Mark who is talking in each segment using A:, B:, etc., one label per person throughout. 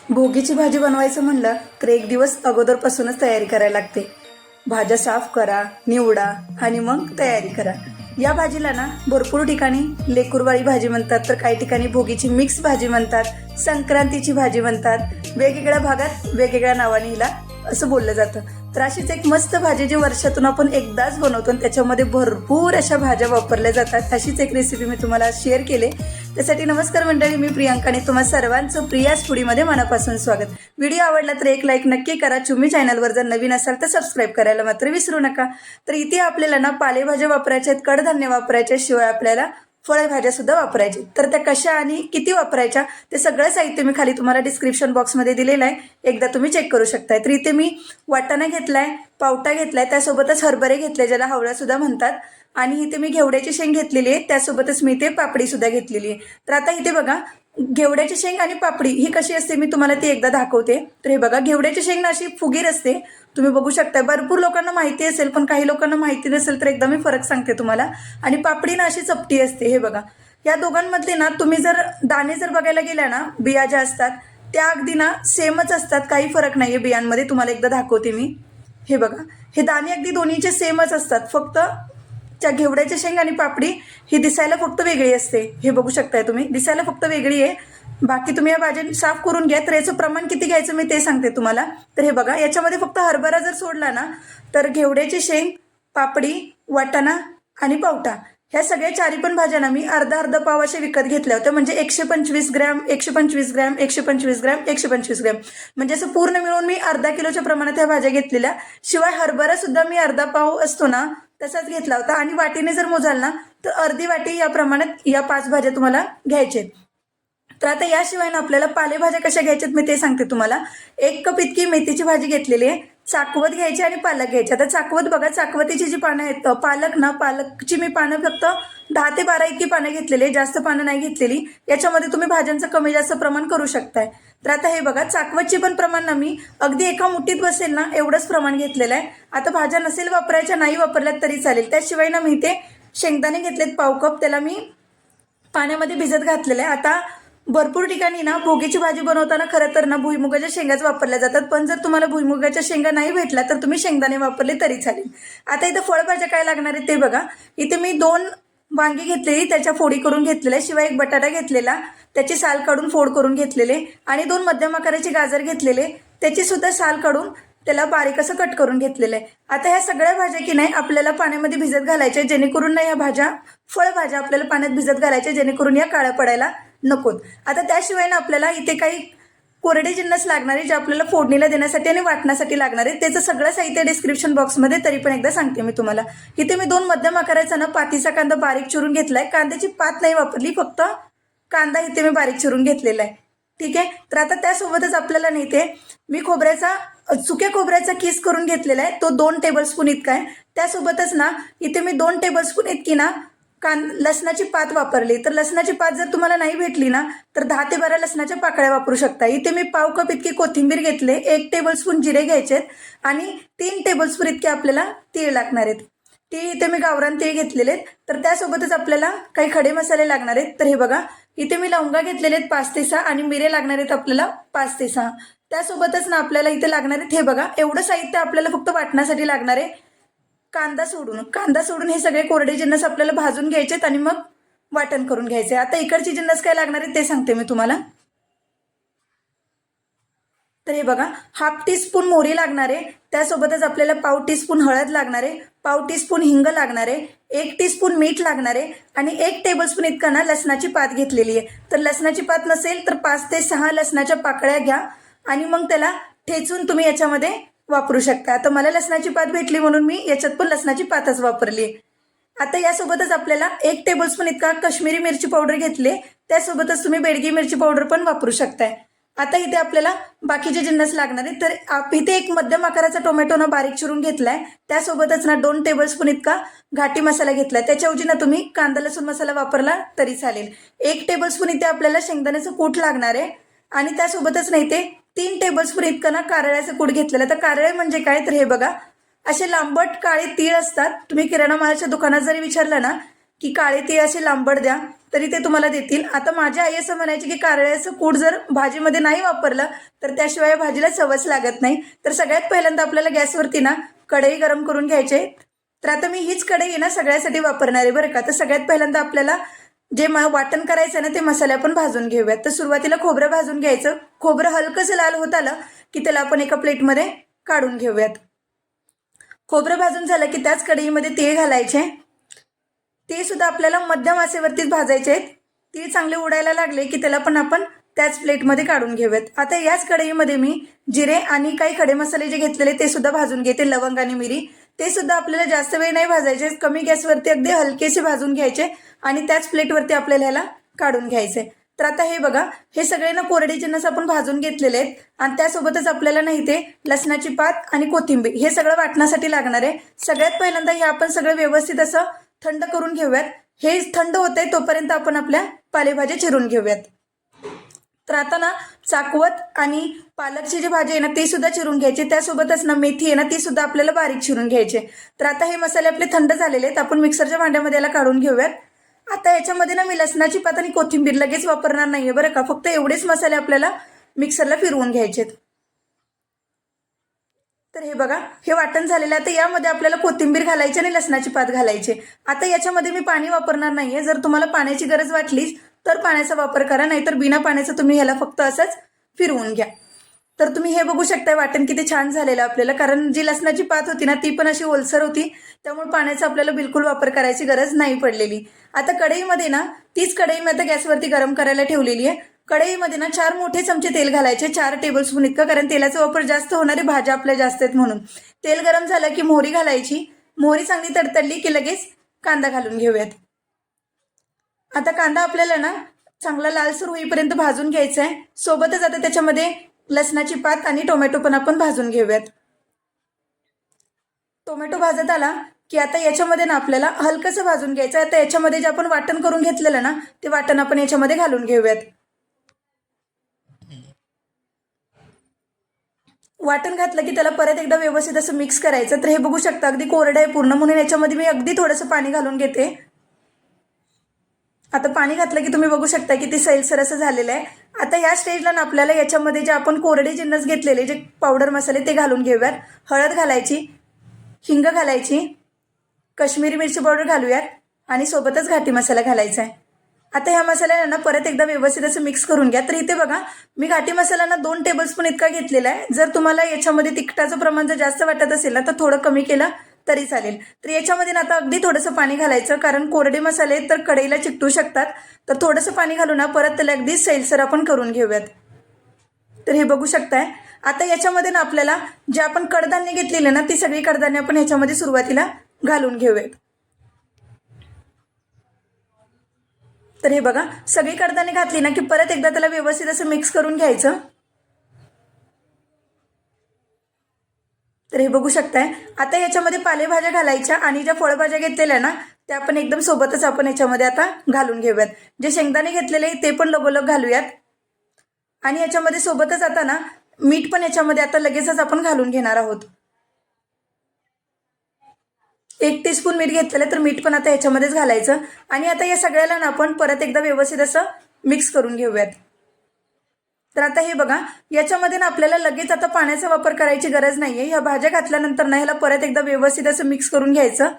A: भोगीची भाजी बनवायचं म्हणलं तर एक दिवस अगोदरपासूनच तयारी करायला लागते. भाज्या साफ करा, निवडा आणि मग तयारी करा. या भाजीला ना भरपूर ठिकाणी लेकुरवाळी भाजी म्हणतात, तर काही ठिकाणी भोगीची मिक्स भाजी म्हणतात, संक्रांतीची भाजी म्हणतात. वेगवेगळ्या भागात वेगवेगळ्या नावाने हिला असं बोललं जातं. तर अशीच एक मस्त भाजी जी वर्षातून आपण एकदाच बनवतो आणि त्याच्यामध्ये भरपूर अशा भाज्या वापरल्या जातात, अशीच एक रेसिपी मी तुम्हाला शेअर केले. त्यासाठी नमस्कार मंडळी, मी प्रियांका आणि तुम्हा सर्वांचं प्रियास फूडीमध्ये मनापासून स्वागत. व्हिडिओ आवडला तर एक लाईक नक्की करा. तुम्ही चॅनलवर जर नवीन असाल तर सबस्क्राईब करायला मात्र विसरू नका. तर इथे आपल्याला ना पालेभाज्या वापरायच्या आहेत, कडधान्य वापरायच्या, शिवाय आपल्याला फळभाज्या सुद्धा वापरायची. तर त्या कशा आणि किती वापरायच्या ते सगळं साहित्य मी खाली तुम्हाला डिस्क्रिप्शन बॉक्समध्ये दिलेलं आहे, एकदा तुम्ही चेक करू शकताय. तर इथे मी वाटाणा घेतलाय, पावटा घेतलाय, त्यासोबतच हरभरे घेतले ज्याला हवळा सुद्धा म्हणतात, आणि इथे मी घेवड्याची शेंग घेतलेली आहे, त्यासोबतच मी इथे पापडी सुद्धा घेतलेली आहे. तर आता इथे बघा, घेवड्याची शेंग आणि पापडी ही कशी असते मी तुम्हाला ती एकदा दाखवते. तर हे बघा, घेवड्याची शेंग ना अशी फुगीर असते, तुम्ही बघू शकता. भरपूर लोकांना माहिती असेल पण काही लोकांना माहिती नसेल, तर एकदा मी फरक सांगते तुम्हाला. आणि पापडी ना अशी चपटी असते. हे बघा, या दोघांमधले ना तुम्ही जर दाणे जर बघायला गेल्या ना, बिया ज्या असतात त्या अगदी ना सेमच असतात, काही फरक नाहीये बियांमध्ये. तुम्हाला एकदा दाखवते मी. हे बघा, हे दाणे अगदी दोन्हीचे सेमच असतात, फक्त त्या घेवड्याची शेंग आणि पापडी ही दिसायला फक्त वेगळी असते. हे बघू शकताय तुम्ही, दिसायला फक्त वेगळी आहे. बाकी तुम्ही या भाज्या साफ करून घ्या. तर याचं प्रमाण किती घ्यायचं मी ते सांगते तुम्हाला. तर हे बघा, याच्यामध्ये फक्त हरभरा जर सोडला ना, तर घेवड्याची शेंग, पापडी, वाटाणा आणि पावटा ह्या सगळ्या चारी पण भाज्या ना मी अर्धा अर्धा पाव अशा विकत घेतल्या होत्या. म्हणजे 125 ग्रॅम, 125 ग्रॅम, 125 ग्रॅम, 125 ग्रॅम, म्हणजे असं पूर्ण मिळून मी अर्धा किलोच्या प्रमाणात ह्या भाज्या घेतलेल्या. शिवाय हरभरा सुद्धा मी अर्धा पाव असतो ना तसाच घेतला होता. आणि वाटीने जर मोजाल ना तर अर्धी वाटी या प्रमाणात या 5 भाज्या तुम्हाला घ्यायच्या. तर आता याशिवाय ना आपल्याला पालेभाज्या कशा घ्यायच्यात मी ते सांगते तुम्हाला. 1 कप इतकी मेथीची भाजी घेतलेली आहे, चाकवत घ्यायची आणि पालक घ्यायची. आता चाकवत बघा, चाकवतीची जी पानं आहेत, पालकची मी पानं फक्त 10 ते 12 इतकी पानं घेतलेली, जास्त पानं नाही घेतलेली. याच्यामध्ये तुम्ही भाज्यांचं कमी जास्त प्रमाण करू शकताय. तर आता हे बघा, चाकवतची पण प्रमाण ना मी अगदी एका मुठीत बसेल ना एवढंच प्रमाण घेतलेलं आहे. आता भाज्या नसेल वापरायच्या, नाही वापरल्यात तरी चालेल. त्याशिवाय ना मी ते शेंगदाणे घेतलेत पाव कप, त्याला मी पाण्यामध्ये भिजत घातलेलं आहे. आता भरपूर ठिकाणी ना भोगीची भाजी बनवताना खरं तर ना भुईमुगाच्या शेंगाच वापरल्या जातात, पण जर तुम्हाला भुईमुगाच्या शेंगा नाही भेटल्या तर तुम्ही शेंगदाणे वापरले तरी चालेल. आता इथं फळभाज्या काय लागणार आहेत ते बघा. इथे मी 2 वांगी घेतलेली, त्याच्या फोडी करून घेतलेल्या, शिवाय 1 बटाटा घेतलेला, त्याची साल काढून फोड करून घेतलेले, आणि 2 मध्यम आकाराचे गाजर घेतलेले, त्याची सुद्धा साल काढून त्याला बारीक असं कट करून घेतलेलं आहे. आता ह्या सगळ्या भाज्या की नाही आपल्याला पाण्यामध्ये भिजत घालायच्या, जेणेकरून ना या भाज्या फळभाज्या आपल्याला पाण्यात भिजत घालायच्या, जेणेकरून या काळ्या पडायला नकोत. आता त्याशिवाय ना आपल्याला इथे काही कोरडे जिन्नस लागणारे जे आपल्याला फोडणीला देण्यासाठी आणि वाटण्यासाठी लागणार आहे. त्याचं सगळं साहित्य डिस्क्रिप्शन बॉक्समध्ये, तरी पण एकदा सांगते मी तुम्हाला. इथे मी 2 मध्यम आकाराचा ना पातीचा कांदा बारीक चिरून घेतलाय. कांद्याची पात नाही वापरली, फक्त कांदा इथे मी बारीक चिरून घेतलेला आहे. ठीक आहे. तर आता त्यासोबतच आपल्याला नाही ते मी सुक्या खोबऱ्याचा किस करून घेतलेला आहे, तो 2 टेबलस्पून इतका आहे. त्यासोबतच ना इथे मी 2 टेबलस्पून इतकी ना लसणाची पात वापरली. तर लसणाची पात जर तुम्हाला नाही भेटली ना तर 10 ते 12 लसणाच्या पाकळ्या वापरू शकता. इथे मी पाव कप इतकी कोथिंबीर घेतले, 1 टेबलस्पून जिरे घ्यायचेत, आणि 3 टेबलस्पून इतके आपल्याला तीळ लागणार आहेत. तीळ इथे मी गावरान तीळ घेतलेले आहेत. तर त्यासोबतच आपल्याला काही खडे मसाले लागणार आहेत. तर हे बघा, इथे मी लवंगा घेतलेले आहेत 5 ते 6, आणि मिरे लागणार आहेत आपल्याला 5 ते 6. त्यासोबतच ना आपल्याला इथे लागणार आहेत, हे बघा, एवढं साहित्य आपल्याला फक्त वाटण्यासाठी लागणार आहे. कांदा सोडून हे सगळे कोरडे जिन्नस आपल्याला भाजून घ्यायचेत आणि मग वाटण करून घ्यायचे. आता इकडचे जिन्नस काय लागणार आहेत ते सांगते मी तुम्हाला. तर हे बघा, ½ टीस्पून मोहरी लागणार आहे, त्यासोबतच आपल्याला पाव टीस्पून हळद लागणार आहे, पाव टीस्पून हिंग लागणार आहे, 1 टीस्पून मीठ लागणार आहे, आणि 1 टेबलस्पून इतका ना लसणाची पात घेतलेली आहे. तर लसणाची पात नसेल तर 5 ते 6 लसणाच्या पाकळ्या घ्या, आणि मग त्याला ठेचून तुम्ही याच्यामध्ये वापरू शकता. आता मला लसणाची पात भेटली म्हणून मी याच्यात पण लसणाची पातच वापरली. आता यासोबतच आपल्याला 1 टेबलस्पून इतका काश्मीरी मिरची पावडर घेतले, त्यासोबतच तुम्ही बेडगी मिरची पावडर पण वापरू शकताय. आता इथे आपल्याला बाकीचे जिन्नस लागणार आहे. तर इथे 1 मध्यम आकाराचा टोमॅटो ना बारीक चिरून घेतलाय, त्यासोबतच ना 2 टेबलस्पून इतका घाटी मसाला घेतलाय. त्याच्याऐवजी ना तुम्ही कांदा लसूण मसाला वापरला तरी चालेल. 1 टेबलस्पून इथे आपल्याला शेंगदाण्याचं कूट लागणार आहे, आणि त्यासोबतच नाही ते 3 टेबलस्पून इतकं ना कारळ्याचं कूट घेतलेलं. तर कारळे म्हणजे काय, तर हे बघा, असे लांबट काळे तीळ असतात. तुम्ही किराणा मालाच्या दुकानात जरी विचारलं ना की काळे तीळ असे लांबट द्या, तरी ते तुम्हाला देतील. आता माझी आई असं म्हणायची की कारळ्याचं कूट जर भाजीमध्ये नाही वापरलं तर त्याशिवाय भाजीला चवच लागत नाही. तर सगळ्यात पहिल्यांदा आपल्याला गॅसवरती ना कढई गरम करून घ्यायचे. तर आता मी हीच कढई ना सगळ्यासाठी वापरणार आहे बरं का. तर सगळ्यात पहिल्यांदा आपल्याला जे वाटण करायचं ना ते मसाले आपण भाजून घेऊयात. तर सुरुवातीला खोबरं भाजून घ्यायचं. खोबरं हलकंसं लाल होत आलं की त्याला आपण एका प्लेटमध्ये काढून घेऊयात. खोबरं भाजून झालं की त्याच कढईमध्ये तीळ घालायचे. ते सुद्धा आपल्याला मध्यम आचेवरतीच भाजायचे आहेत. तीळ चांगले उडायला लागले की त्याला पण आपण त्याच प्लेटमध्ये काढून घेऊयात. आता याच कढईमध्ये मी जिरे आणि काही खडे मसाले जे घेतलेले ते सुद्धा भाजून घेते. लवंग आणि मिरी ते सुद्धा आपल्याला जास्त वेळ नाही भाजायचे, कमी गॅसवरती अगदी हलकेसे भाजून घ्यायचे आणि त्याच प्लेटवरती आपल्याला ह्याला काढून घ्यायचे. तर आता हे बघा, हे सगळे ना कोरडे जिन्नस आपण भाजून घेतलेले आहेत आणि त्यासोबतच आपल्याला नाही ते लसणाची पात आणि कोथिंबीर हे सगळं वाटण्यासाठी लागणार आहे. सगळ्यात पहिल्यांदा हे आपण सगळं व्यवस्थित असं थंड करून घेऊयात. हे थंड होतंय तोपर्यंत आपण आपल्या पालेभाज्या चिरून घेऊयात. तर आता ना चाकवत आणि पालकची जी भाजी आहे ना ती सुद्धा चिरून घ्यायची. त्यासोबतच ना मेथी आहे ना ती सुद्धा आपल्याला बारीक चिरून घ्यायचे. तर आता हे मसाले आपले थंड झालेले आहेत. आपण मिक्सरच्या भांड्यामध्ये याला काढून घेऊयात. आता याच्यामध्ये ना मी लसणाची पात आणि कोथिंबीर लगेच वापरणार नाहीये बरं का. फक्त एवढेच मसाले आपल्याला मिक्सरला फिरवून घ्यायचेत. तर हे बघा, हे वाटण झालेलं आहे. आता यामध्ये आपल्याला कोथिंबीर घालायची आणि लसणाची पात घालायची. आता याच्यामध्ये मी पाणी वापरणार नाहीये. जर तुम्हाला पाण्याची गरज वाटलीच तर पाण्याचा वापर करा, नाहीतर बिना पाण्याचं तुम्ही ह्याला फक्त असंच फिरवून घ्या. तर तुम्ही हे बघू शकता वाटण किती छान झालेलं आपल्याला, कारण जी लसणाची पात होती ना ती पण अशी ओलसर होती, त्यामुळे पाण्याचा आपल्याला बिलकुल वापर करायची गरज नाही पडलेली. आता कढईमध्ये ना तीच कढई मी आता गॅसवरती गरम करायला ठेवलेली आहे. कढईमध्ये ना 4 मोठे चमचे तेल घालायचे, 4 टेबलस्पून इतकं, कारण तेलाचा वापर जास्त होणारे भाज्या आपल्या जास्त आहेत म्हणून. तेल गरम झालं की मोहरी घालायची. मोहरी चांगली तडतडली की लगेच कांदा घालून घेऊयात. आता कांदा आपल्याला ना चांगला लालसर होईपर्यंत भाजून घ्यायचा आहे. सोबतच आता त्याच्यामध्ये लसणाची पात आणि टोमॅटो पण आपण भाजून घेऊयात. टोमॅटो भाजत आला की आता याच्यामध्ये ना आपल्याला हलकंसं भाजून घ्यायचं. आता याच्यामध्ये जे आपण वाटण करून घेतलेलं ना ते वाटण आपण याच्यामध्ये घालून घेऊयात. वाटण घातलं की त्याला परत एकदा व्यवस्थित असं मिक्स करायचं. तर हे बघू शकता अगदी कोरडं आहे पूर्ण, म्हणून याच्यामध्ये मी अगदी थोडंसं पाणी घालून घेते. आता पाणी घातलं की तुम्ही बघू शकता की ते सैलसर असं झालेलं आहे. आता या स्टेजला ना आपल्याला याच्यामध्ये जे आपण कोरडे जिन्नस घेतलेले जे पावडर मसाले ते घालून घेऊयात. हळद घालायची, हिंग घालायची, काश्मीरी मिरची पावडर घालूयात आणि सोबतच घाटी मसाला घालायचा आहे. आता ह्या मसाल्याला ना परत एकदा व्यवस्थित असं मिक्स करून घ्या. तर इथे बघा मी घाटी मसाला ना 2 टेबलस्पून इतका घेतलेला आहे. जर तुम्हाला याच्यामध्ये तिखटाचं प्रमाण जर जास्त वाटत असेल ना तर थोडं कमी केलं तरी चालेल. तर याच्यामध्ये ना आता अगदी थोडंसं पाणी घालायचं, कारण कोरडे मसाले तर कढईला चिकटू शकतात. तर थोडंसं पाणी घालून ना परत त्याला अगदी सैलसर आपण करून घेऊयात. तर हे बघू शकताय. आता याच्यामध्ये ना आपल्याला जे आपण कडधान्य घेतलेले ना ती सगळी कडधान्य आपण ह्याच्यामध्ये सुरुवातीला घालून घेऊयात. तर हे बघा सगळी कडधान्य घातली ना की परत एकदा त्याला व्यवस्थित असं मिक्स करून घ्यायचं. तर हे बघू शकताय. आता याच्यामध्ये पालेभाज्या घालायच्या आणि ज्या फळभाज्या घेतलेल्या ना त्या आपण एकदम सोबतच आपण याच्यामध्ये आता घालून घेऊयात. जे शेंगदाणे घेतलेले ते पण लगोलग घालूयात आणि याच्यामध्ये सोबतच आता ना मीठ पण याच्यामध्ये आता लगेचच आपण घालून घेणार आहोत. 1 टीस्पून मीठ घेतलेलं, तर मीठ पण आता याच्यामध्येच घालायचं आणि आता या सगळ्याला ना आपण परत एकदा व्यवस्थित असं मिक्स करून घेऊयात. तर आता हे बघा याच्यामध्ये ना आपल्याला लगेच आता पाण्याचा वापर करायची गरज नाहीये. ह्या भाज्या घातल्यानंतर ना ह्याला परत एकदा व्यवस्थित असं मिक्स करून घ्यायचं,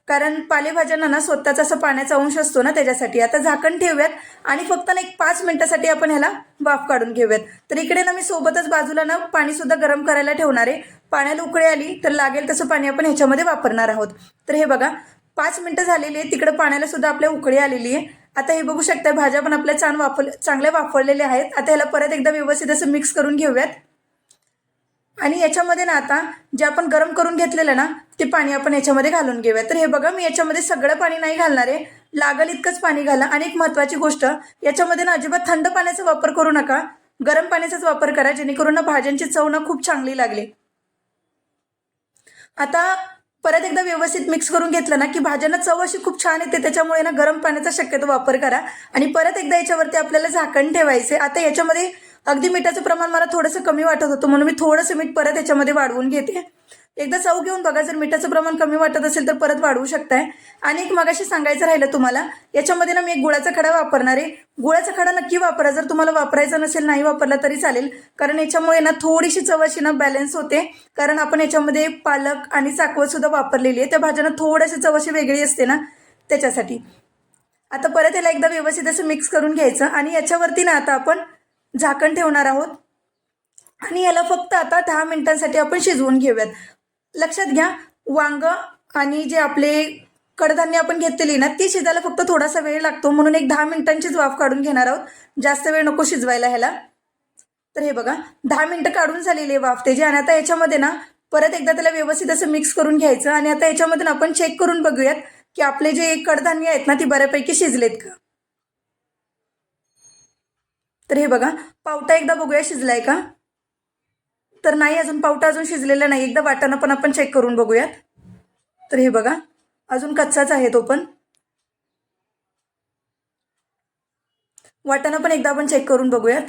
A: कारण पालेभाज्यांना ना स्वतःचा असा पाण्याचा अंश असतो ना त्याच्यासाठी. आता झाकण ठेवूयात आणि फक्त ना 1-5 मिनिटासाठी आपण ह्याला वाफ काढून घेऊयात. तर इकडे ना मी सोबतच बाजूला ना पाणी सुद्धा गरम करायला ठेवणार आहे. पाण्याला उकळी आली तर लागेल तसं पाणी आपण ह्याच्यामध्ये वापरणार आहोत. तर हे बघा 5 मिनिटं झालेली आहे. तिकडे पाण्याला सुद्धा आपल्या उकळी आलेली आहे. आता हे बघू शकता भाज्या पण आपल्या चांगल्या वाफरलेल्या आहेत. आता ह्याला परत एकदा व्यवस्थित असं मिक्स करून घेऊयात आणि याच्यामध्ये ना आता जे आपण गरम करून घेतलेलं ना ते पाणी आपण याच्यामध्ये घालून घेऊयात. तर हे बघा मी याच्यामध्ये सगळं पाणी नाही घालणार आहे, लागल इतकंच पाणी घाला. आणि एक महत्त्वाची गोष्ट, याच्यामध्ये ना अजिबात थंड पाण्याचा वापर करू नका, गरम पाण्याचाच वापर करा, जेणेकरून ना भाज्यांची चव ना खूप चांगली लागली. आता परत एकदा व्यवस्थित मिक्स करून घेतलं ना की भाज्यांना चव अशी खूप छान येते. त्याच्यामुळे ना गरम पाण्याचा शक्यतो वापर करा आणि परत एकदा याच्यावरती आपल्याला झाकण ठेवायचे. आता याच्यामध्ये अगदी मिठाचं प्रमाण मला थोडंसं कमी वाटत होतं, म्हणून मी थोडंसं मीठ परत याच्यामध्ये वाढवून घेते. एकदा चव घेऊन बघा, जर मिठाचं प्रमाण कमी वाटत असेल तर परत वाढवू शकताय. आणि एक मगाशी सांगायचं राहिलं तुम्हाला, याच्यामध्ये ना मी एक गुळाचा खडा वापरणार आहे. गुळाचा खडा नक्की वापरा, जर तुम्हाला वापरायचा नसेल नाही वापरला तरी चालेल, कारण याच्यामुळे ना थोडीशी चव अशी ना बॅलन्स होते. कारण आपण याच्यामध्ये पालक आणि चाकवत सुद्धा वापरलेली आहे, त्या भाज्यांना थोडीशी चव अशी वेगळी असते ना, त्याच्यासाठी. आता परत याला एकदा व्यवस्थित असं मिक्स करून घ्यायचं आणि याच्यावरती ना आता आपण झाकण ठेवणार आहोत आणि याला फक्त आता 10 मिनिटांसाठी आपण शिजवून घेऊयात. लक्षात घ्या, वांग आणि जे आपले कडधान्य आपण घेतलेली ना ती शिजायला फक्त थोडासा वेळ लागतो, म्हणून एक 10 मिनिटांचीच वाफ काढून घेणार आहोत, जास्त वेळ नको शिजवायला ह्याला. तर हे बघा 10 मिनिटं काढून झालेली आहे वाफ त्याची. आणि आता याच्यामध्ये ना परत एकदा त्याला व्यवस्थित असं मिक्स करून घ्यायचं आणि आता याच्यामध्ये आपण चेक करून बघूयात की आपले जे कडधान्य आहेत ना ती बऱ्यापैकी शिजलेत का. तर हे बघा पावटा एकदा बघूया शिजलाय का. तर नाही, अजून पावटा अजून शिजलेला नाही. एकदा वाटाणा पण आपण चेक करून बघूयात. तर हे बघा अजून कच्चाच आहे तो पण. वाटाणा पण एकदा आपण चेक करून बघूयात.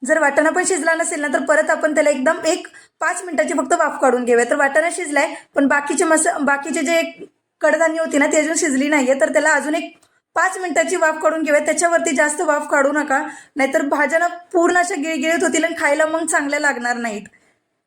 A: जर वाटाणा पण शिजला नसेल ना तर परत आपण त्याला एकदम एक 5 मिनिटाची फक्त वाफ काढून घेऊया. तर वाटाणा शिजलाय, पण बाकीचे जे कडधान्य होती ना ती अजून शिजली नाहीये, तर त्याला अजून एक 5 मिनिटाची वाफ काढून घेऊया. त्याच्यावरती जास्त वाफ काढू नका, नाहीतर भाज्या ना पूर्ण अशा गिळगिळीत होतील आणि खायला मग चांगल्या लागणार नाहीत.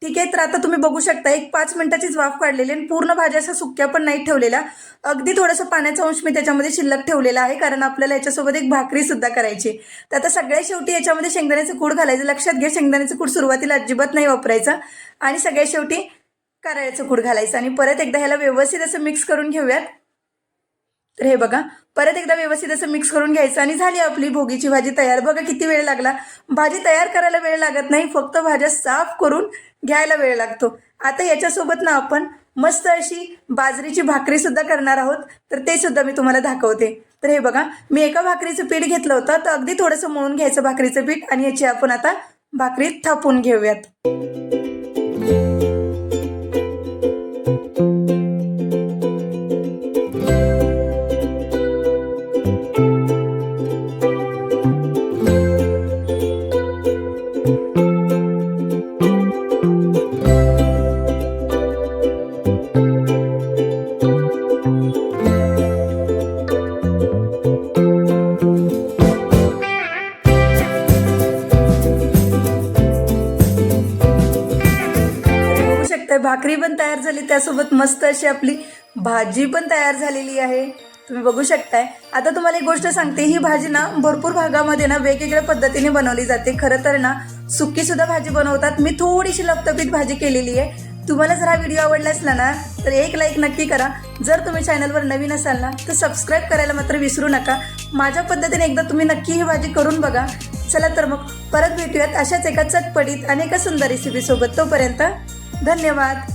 A: ठीक आहे, तर आता तुम्ही बघू शकता एक 5 मिनिटाचीच वाफ काढलेली आणि पूर्ण भाज्या अशा सुक्या पण नाही ठेवलेल्या. अगदी थोडंसं पाण्याचा अंश मी त्याच्यामध्ये शिल्लक ठेवलेला आहे, कारण आपल्याला याच्यासोबत एक भाकरी सुद्धा करायची. तर आता सगळ्यात शेवटी याच्यामध्ये शेंगदाण्याचं कूट घालायचं. लक्षात घ्या, शेंगदाण्याचं कूट सुरुवातीला अजिबात नाही वापरायचं आणि सगळ्यात शेवटी कारळ्याचं कूट घालायचं. आणि परत एकदा ह्याला व्यवस्थित असं मिक्स करून घेऊयात. तर हे बघा परत एकदा व्यवस्थित असं मिक्स करून घ्यायचं आणि झाली आपली भोगीची भाजी तयार. बघा किती वेळ लागला. भाजी तयार करायला वेळ लागत नाही, फक्त भाज्या साफ करून घ्यायला वेळ लागतो. आता याच्यासोबत ना आपण मस्त अशी बाजरीची भाकरी सुद्धा करणार आहोत, तर ते सुद्धा मी तुम्हाला दाखवते. तर हे बघा मी एका भाकरीचं पीठ घेतलं होतं, तर अगदी थोडंसं मळून घ्यायचं भाकरीचं पीठ आणि याची आपण आता भाकरीत थापून घेऊयात. भाकरी पण तयार झाली, त्यासोबत मस्त अशी आपली भाजी पण तयार झालेली आहे, तुम्ही बघू शकताय. आता तुम्हाला एक गोष्ट सांगते, ही भाजी ना भरपूर भागामध्ये ना वेगवेगळ्या पद्धतीने बनवली जाते. खरं तर ना सुकी सुद्धा भाजी बनवतात. मी थोडीशी लपतपीत भाजी केलेली आहे. तुम्हाला जर हा व्हिडिओ आवडला असला ना तर एक लाईक नक्की करा. जर तुम्ही चॅनलवर नवीन असाल ना तर सबस्क्राईब करायला मात्र विसरू नका. माझ्या पद्धतीने एकदा तुम्ही नक्की ही भाजी करून बघा. चला तर मग परत भेटूयात अशाच एका चटपटीत आणि एका सुंदर रेसिपी सोबत. तोपर्यंत धन्यवाद.